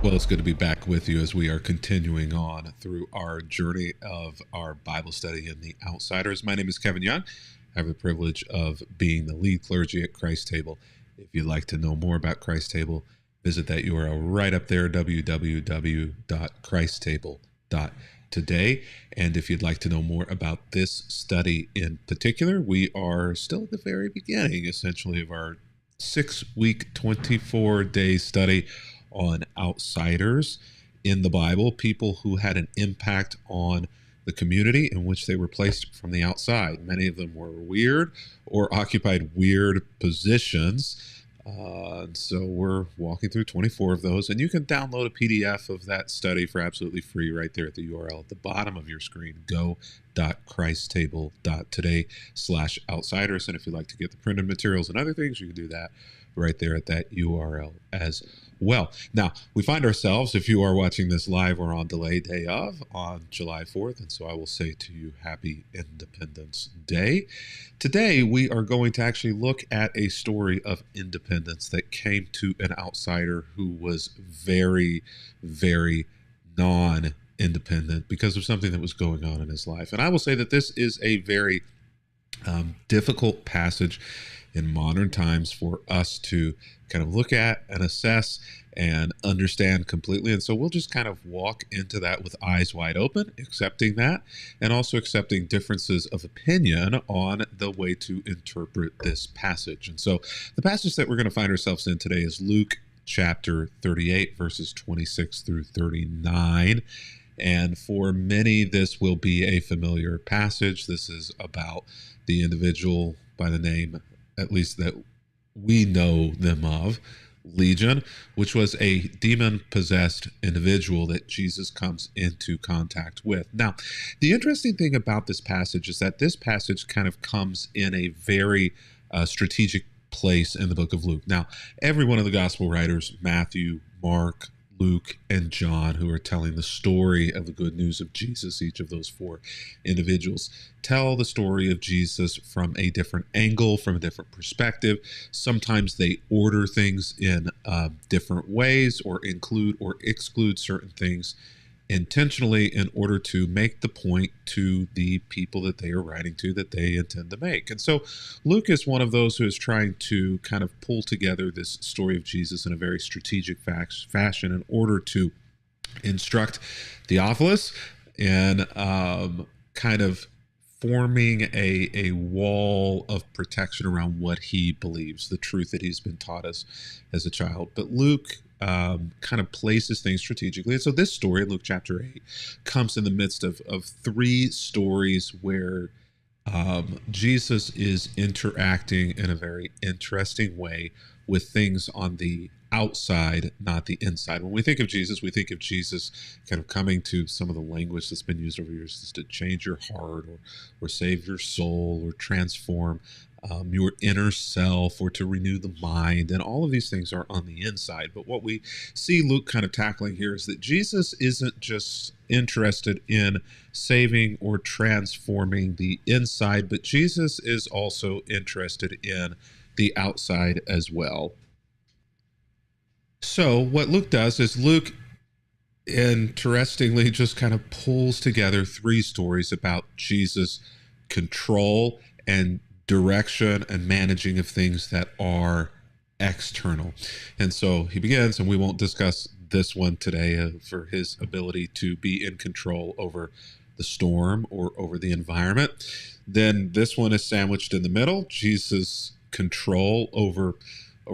Well, it's good to be back with you as we are continuing on through our journey of our Bible study in the Outsiders. My name is Kevin Young. I have the privilege of being the lead clergy at Christ Table. If you'd like to know more about Christ Table, visit that URL right up there, www.christstable.today. And if you'd like to know more about this study in particular, we are still at the very beginning, essentially, of our 6-week, 24-day study on outsiders in the Bible, people who had an impact on the community in which they were placed from the outside. Many of them were weird or occupied weird positions. So we're walking through 24 of those, and you can download a PDF of that study for absolutely free right there at the URL at the bottom of your screen, go.christstable.today/outsiders. And if you'd like to get the printed materials and other things, you can do that right there at that URL as well. Now, we find ourselves, if you are watching this live or on delay, day of on July 4th. And so I will say to you, happy Independence Day. Today, we are going to actually look at a story of independence that came to an outsider who was very, very non-independent because of something that was going on in his life. And I will say that this is a very difficult passage in modern times for us to kind of look at and assess and understand completely. And so we'll just kind of walk into that with eyes wide open, accepting that, and also accepting differences of opinion on the way to interpret this passage. And so the passage that we're going to find ourselves in today is Luke chapter 38, verses 26 through 39. And for many, this will be a familiar passage. This is about the individual by the name, at least that we know them of, Legion, which was a demon-possessed individual that Jesus comes into contact with. Now, the interesting thing about this passage is that this passage kind of comes in a very strategic place in the book of Luke. Now, every one of the gospel writers, Matthew, Mark, Luke, and John, who are telling the story of the good news of Jesus, each of those four individuals, tell the story of Jesus from a different angle, from a different perspective. Sometimes they order things in different ways or include or exclude certain things intentionally in order to make the point to the people that they are writing to that they intend to make. And so Luke is one of those who is trying to kind of pull together this story of Jesus in a very strategic fashion in order to instruct Theophilus in kind of forming a wall of protection around what he believes, the truth that he's been taught as a child. But Luke kind of places things strategically. And so this story in Luke chapter 8 comes in the midst of three stories where Jesus is interacting in a very interesting way with things on the outside, not the inside. When we think of Jesus, we think of Jesus kind of coming to some of the language that's been used over years is to change your heart or save your soul or transform your inner self or to renew the mind. And all of these things are on the inside. But what we see Luke kind of tackling here is that Jesus isn't just interested in saving or transforming the inside, but Jesus is also interested in the outside as well. So what Luke does is Luke interestingly just kind of pulls together three stories about Jesus' control and direction and managing of things that are external. And so he begins, and we won't discuss this one today, for his ability to be in control over the storm or over the environment. Then this one is sandwiched in the middle, Jesus' control over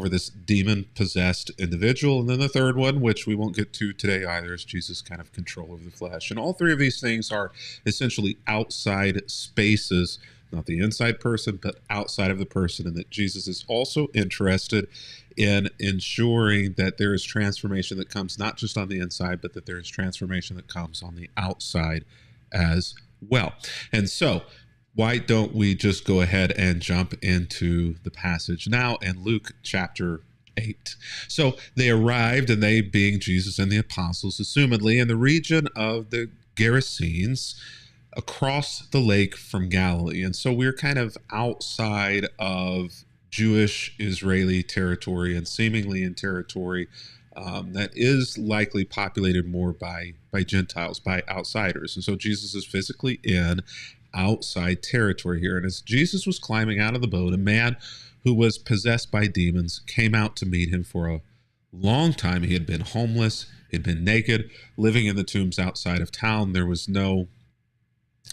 this demon-possessed individual. And then the third one, which we won't get to today either, is Jesus' kind of control over the flesh. And all three of these things are essentially outside spaces, not the inside person, but outside of the person, and that Jesus is also interested in ensuring that there is transformation that comes not just on the inside, but that there is transformation that comes on the outside as well. And so why don't we just go ahead and jump into the passage now in Luke chapter 8. So they arrived, and they, being Jesus and the apostles, assumedly in the region of the Gerasenes, across the lake from Galilee. And so we're kind of outside of Jewish Israeli territory and seemingly in territory that is likely populated more by Gentiles, by outsiders. And so Jesus is physically in outside territory here. And as Jesus was climbing out of the boat, a man who was possessed by demons came out to meet him. For a long time he had been homeless, he'd been naked, living in the tombs outside of town. There was no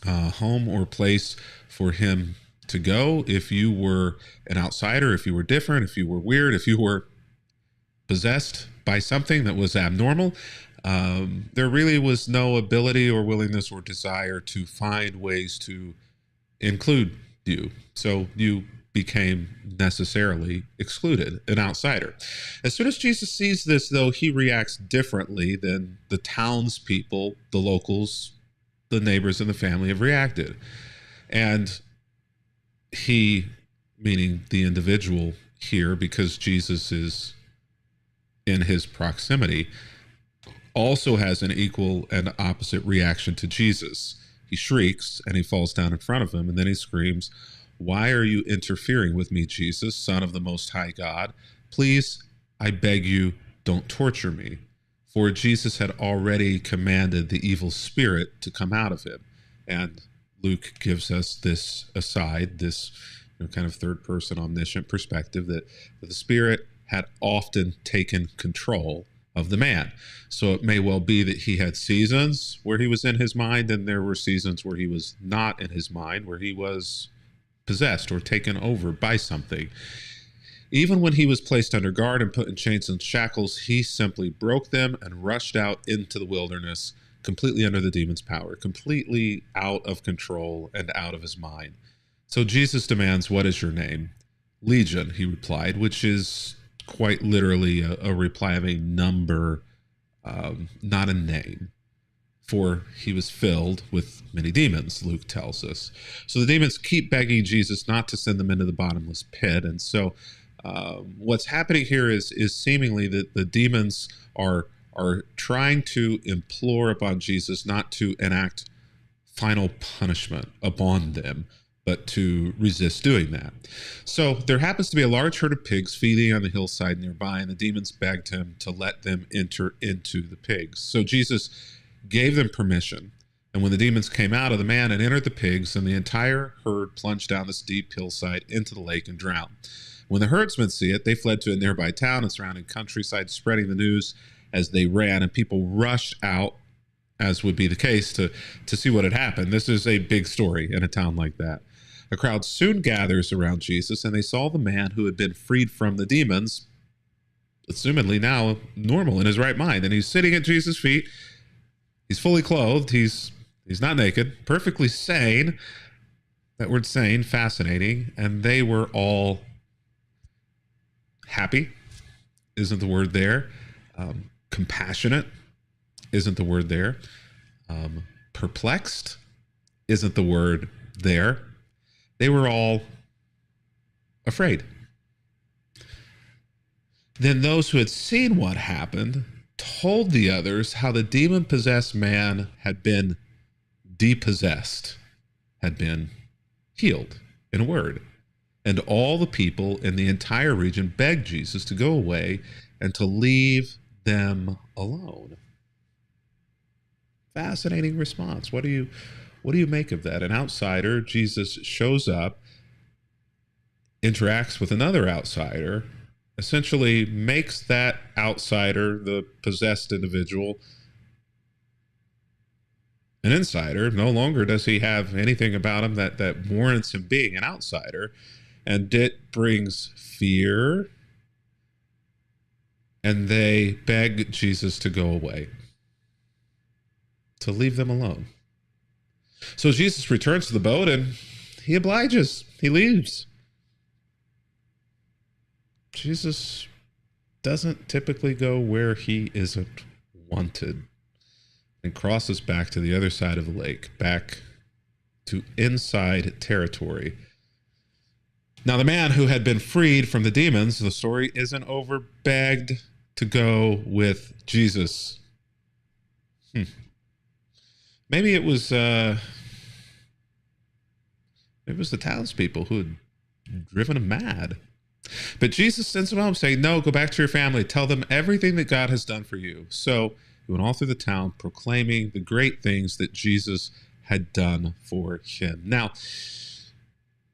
home or place for him to go. If you were an outsider, if you were different, if you were weird, if you were possessed by something that was abnormal, there really was no ability or willingness or desire to find ways to include you. So you became necessarily excluded, an outsider. As soon as Jesus sees this, though, he reacts differently than the townspeople, the locals, the neighbors, and the family have reacted. And he, meaning the individual here, because Jesus is in his proximity, also has an equal and opposite reaction to Jesus. He shrieks and he falls down in front of him, and then he screams, "Why are you interfering with me, Jesus, Son of the Most High God? Please, I beg you, don't torture me." For Jesus had already commanded the evil spirit to come out of him. And Luke gives us this aside, this kind of third-person omniscient perspective that the spirit had often taken control of the man. So it may well be that he had seasons where he was in his mind, and there were seasons where he was not in his mind, where he was possessed or taken over by something. Even when he was placed under guard and put in chains and shackles, he simply broke them and rushed out into the wilderness, completely under the demon's power, completely out of control and out of his mind. So Jesus demands, "What is your name?" "Legion," he replied, which is quite literally a reply of a number, not a name. For he was filled with many demons, Luke tells us. So the demons keep begging Jesus not to send them into the bottomless pit. And so what's happening here is seemingly that the demons are trying to implore upon Jesus not to enact final punishment upon them, but to resist doing that. So there happens to be a large herd of pigs feeding on the hillside nearby, and the demons begged him to let them enter into the pigs. So Jesus gave them permission. And when the demons came out of the man and entered the pigs, and the entire herd plunged down the steep hillside into the lake and drowned. When the herdsmen see it, they fled to a nearby town and surrounding countryside, spreading the news as they ran, and people rushed out, as would be the case, to see what had happened. This is a big story in a town like that. A crowd soon gathers around Jesus, and they saw the man who had been freed from the demons, assumedly now normal in his right mind. And he's sitting at Jesus' feet. He's fully clothed. He's not naked, perfectly sane. That word sane, fascinating. And they were all happy, isn't the word there. Compassionate, isn't the word there. Perplexed, isn't the word there. They were all afraid. Then those who had seen what happened told the others how the demon-possessed man had been depossessed, had been healed, in a word. And all the people in the entire region begged Jesus to go away and to leave them alone. Fascinating response. What do you make of that? An outsider, Jesus shows up, interacts with another outsider, essentially makes that outsider, the possessed individual, an insider. No longer does he have anything about him that warrants him being an outsider. And it brings fear. And they beg Jesus to go away, to leave them alone. So Jesus returns to the boat and he obliges. He leaves. Jesus doesn't typically go where he isn't wanted, and crosses back to the other side of the lake, back to inside territory. Now, the man who had been freed from the demons, the story isn't over, begged to go with Jesus. Maybe it was the townspeople who had driven him mad. But Jesus sends him home saying, no, go back to your family. Tell them everything that God has done for you. So he went all through the town proclaiming the great things that Jesus had done for him. Now,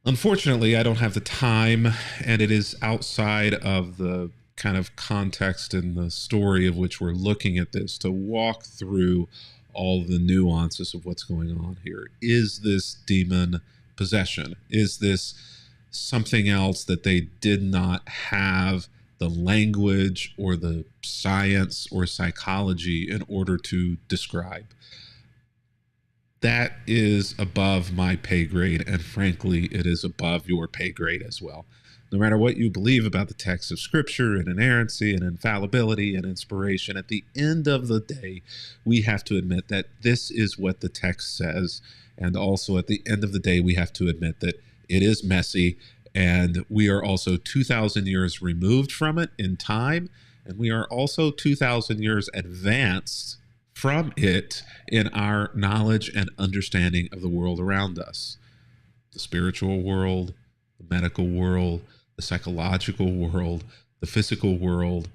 unfortunately, I don't have the time, and it is outside of the kind of context and the story of which we're looking at this to walk through all the nuances of what's going on here. Is this demon possession? Is this something else that they did not have the language or the science or psychology in order to describe? That is above my pay grade, and frankly, it is above your pay grade as well. No matter what you believe about the text of Scripture and inerrancy and infallibility and inspiration, at the end of the day, we have to admit that this is what the text says. And also, at the end of the day, we have to admit that it is messy, and we are also 2,000 years removed from it in time, and we are also 2,000 years advanced from it in our knowledge and understanding of the world around us. The spiritual world, the medical world, the psychological world, the physical world,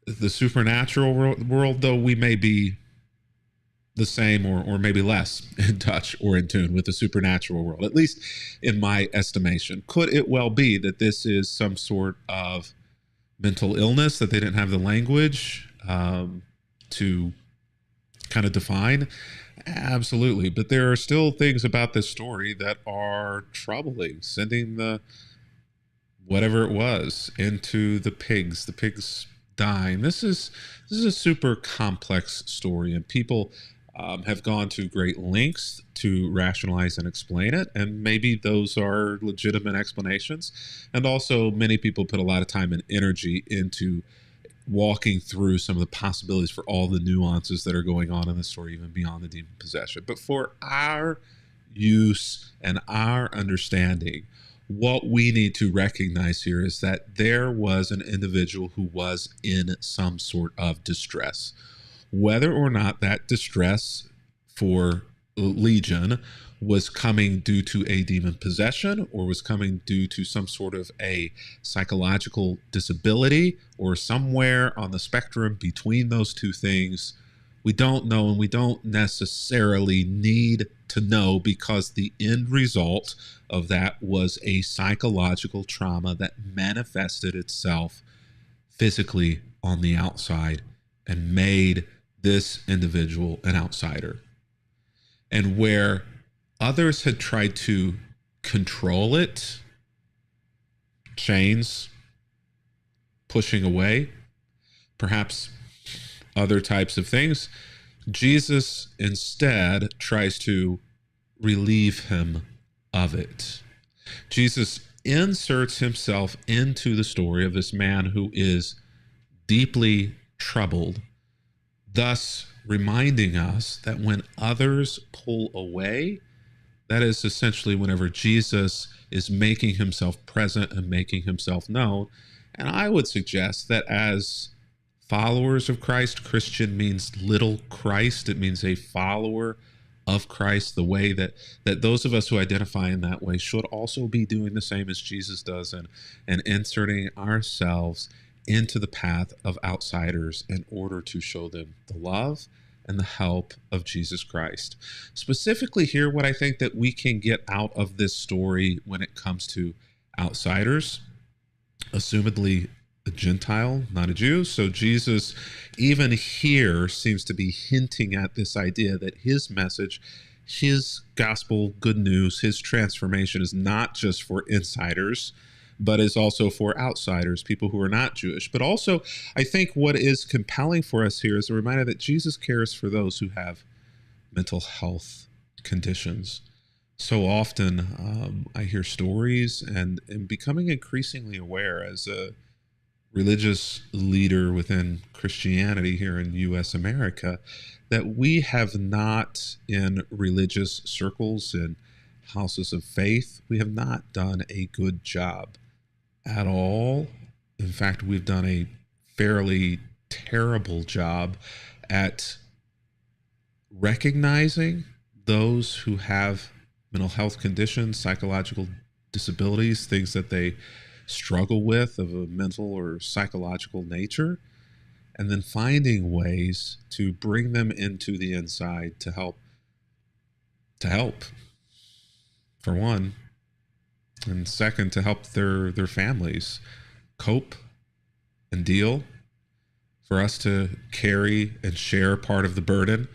the supernatural world, though we may be the same or maybe less in touch or in tune with the supernatural world, at least in my estimation. Could it well be that this is some sort of mental illness that they didn't have the language to kind of define? Absolutely. But there are still things about this story that are troubling. Sending the whatever it was into the pigs dying. This is a super complex story, and people have gone to great lengths to rationalize and explain it, and maybe those are legitimate explanations. And also, many people put a lot of time and energy into walking through some of the possibilities for all the nuances that are going on in the story, even beyond the demon possession. But for our use and our understanding, what we need to recognize here is that there was an individual who was in some sort of distress. Whether or not that distress for Legion was coming due to a demon possession or was coming due to some sort of a psychological disability or somewhere on the spectrum between those two things, we don't know, and we don't necessarily need to know, because the end result of that was a psychological trauma that manifested itself physically on the outside and made this individual an outsider. And where others had tried to control it, chains, pushing away, perhaps other types of things, Jesus instead tries to relieve him of it. Jesus inserts himself into the story of this man who is deeply troubled, thus reminding us that when others pull away, that is essentially whenever Jesus is making himself present and making himself known. And I would suggest that as followers of Christ, Christian means little Christ. It means a follower of Christ, the way that those of us who identify in that way should also be doing the same as Jesus does, and inserting ourselves into the path of outsiders in order to show them the love and the help of Jesus Christ. Specifically here, what I think that we can get out of this story when it comes to outsiders, assumedly a Gentile, not a Jew. So Jesus, even here, seems to be hinting at this idea that his message, his gospel, good news, his transformation is not just for insiders, but is also for outsiders, people who are not Jewish. But also, I think what is compelling for us here is a reminder that Jesus cares for those who have mental health conditions. So often I hear stories and am becoming increasingly aware as a religious leader within Christianity here in U.S. America that we have not, in religious circles and houses of faith, we have not done a good job at all. In fact, we've done a fairly terrible job at recognizing those who have mental health conditions, psychological disabilities, things that they struggle with of a mental or psychological nature, and then finding ways to bring them into the inside to help, for one, and second, to help their families cope and deal, for us to carry and share part of the burden.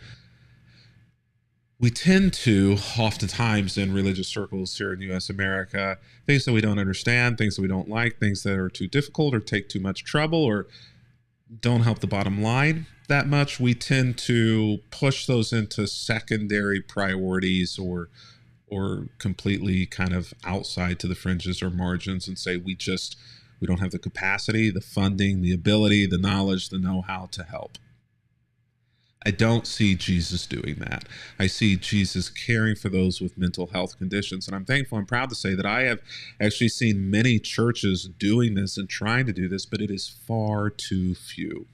We tend to, oftentimes in religious circles here in U.S. America, things that we don't understand, things that we don't like, things that are too difficult or take too much trouble or don't help the bottom line that much, we tend to push those into secondary priorities or completely kind of outside to the fringes or margins and say we don't have the capacity, the funding, the ability, the knowledge, the know-how to help. I don't see Jesus doing that. I see Jesus caring for those with mental health conditions. And I'm thankful and proud to say that I have actually seen many churches doing this and trying to do this, but it is far too few.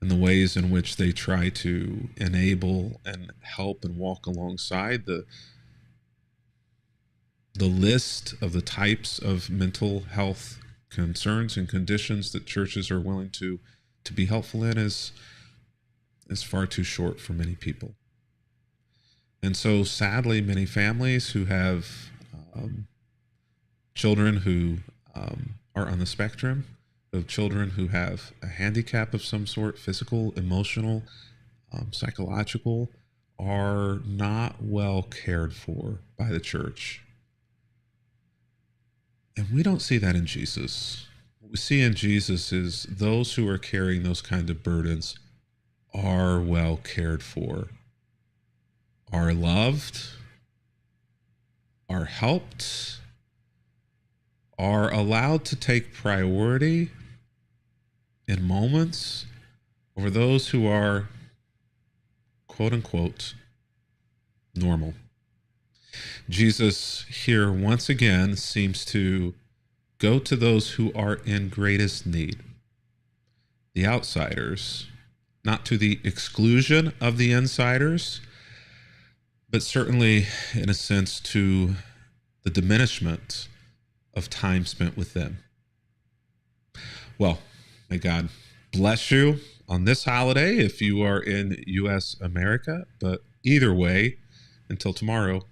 And the ways in which they try to enable and help and walk alongside the list of the types of mental health concerns and conditions that churches are willing to be helpful in is far too short for many people. And so sadly, many families who have children who are on the spectrum, of children who have a handicap of some sort, physical, emotional, psychological, are not well cared for by the church. And we don't see that in Jesus. What we see in Jesus is those who are carrying those kind of burdens are well cared for, are loved, are helped, are allowed to take priority in moments over those who are, quote unquote, normal. Jesus here once again seems to go to those who are in greatest need, the outsiders, not to the exclusion of the insiders, but certainly in a sense to the diminishment of time spent with them. Well, may God bless you on this holiday if you are in U.S. America, but either way, until tomorrow,